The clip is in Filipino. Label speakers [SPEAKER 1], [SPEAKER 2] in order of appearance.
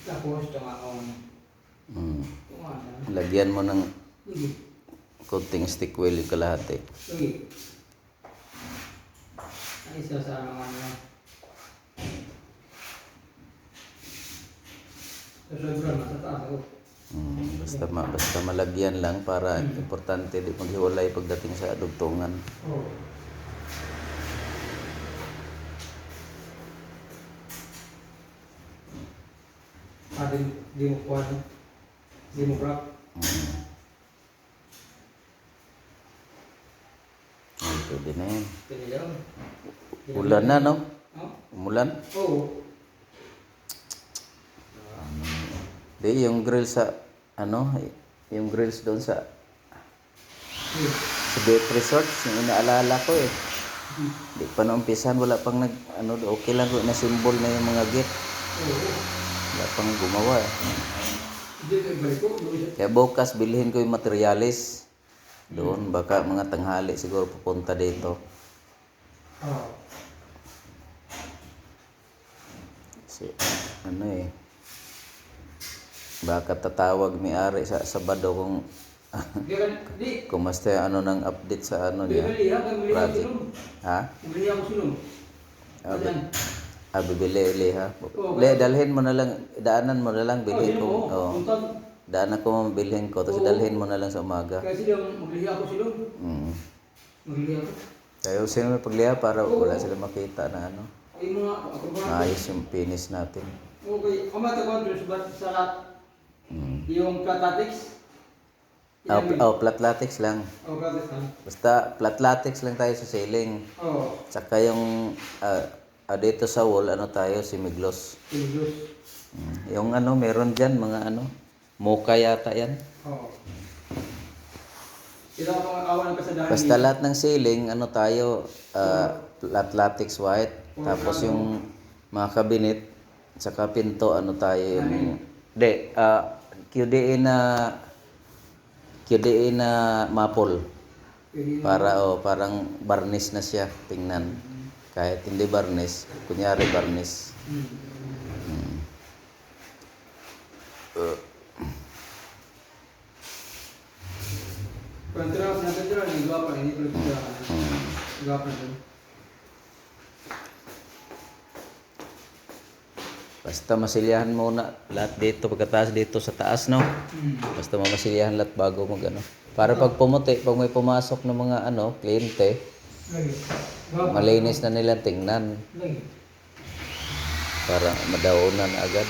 [SPEAKER 1] Tapos, tumakon.
[SPEAKER 2] Lagyan mo ng
[SPEAKER 1] Sige.
[SPEAKER 2] konting stick wheel yung kalahati.
[SPEAKER 1] Sige. Ay, isa sa naman na. Sa sobra, nasa taas ako.
[SPEAKER 2] Basta malagyan lang para importante di maghiwalay pagdating sa dugtungan.
[SPEAKER 1] Oo. Di mo kuha, no? Di mo crack.
[SPEAKER 2] Pwede na yun.
[SPEAKER 1] Pwede lang.
[SPEAKER 2] Ulan na, no?
[SPEAKER 1] Oh?
[SPEAKER 2] Umulan?
[SPEAKER 1] Oo.
[SPEAKER 2] Di, yung grill sa, yung grills doon sa Beach Resort, yung inaalala ko eh. Di pa naumpisan, wala pang okay lang ko na symbol na yung mga gate.
[SPEAKER 1] Oo.
[SPEAKER 2] Wala pang gumawa eh.
[SPEAKER 1] Hindi ko ibalik ko.
[SPEAKER 2] Kaya bukas bilhin ko yung materialis. Doon, baka mga tanghali siguro pupunta dito.
[SPEAKER 1] Oo.
[SPEAKER 2] Kasi, baka tatawag may-ari sa Sabado kung kung basta ng update sa niya. Project. Ha?
[SPEAKER 1] Bili ako silong.
[SPEAKER 2] Bibili ha. Dalhin mo na lang, daanan mo na lang, bilhin ko. Daanan ko bilhin ko, tapos dalhin mo na lang sa umaga.
[SPEAKER 1] Kasi magbili ako silong. Magbili ako.
[SPEAKER 2] Kaya sino may pagliha para wala sila makita na
[SPEAKER 1] Ay mga
[SPEAKER 2] maayos yung finish natin.
[SPEAKER 1] Okay, kumatagon sa yung platatics.
[SPEAKER 2] Flat latex lang.
[SPEAKER 1] Platatics lang.
[SPEAKER 2] Basta flat latex lang tayo sa ceiling.
[SPEAKER 1] Oo.
[SPEAKER 2] Tsaka yung dito sa wall, tayo, simiglos.
[SPEAKER 1] Silong.
[SPEAKER 2] Yung meron dyan, mga mocha yata yan.
[SPEAKER 1] Oo. Ito ang mga awan ng kasadahan.
[SPEAKER 2] Basta lahat ng ceiling, tayo, flat latex white. Tapos yung mga cabinet, tsaka pinto, tayo yung... QDE na maple. Para, parang varnish na siya, tingnan. Kahit hindi varnish, kunyari varnish.
[SPEAKER 1] Pantera natin dyan, yung guwapa, hindi pala dyan. Guwapa na dyan.
[SPEAKER 2] Basta masilyahan muna lahat dito, pagkataas dito sa taas, no? Basta mamasilyahan lahat bago para pag pumuti, pag may pumasok ng mga kliyente, malinis na nila tingnan. Para madaunan agad.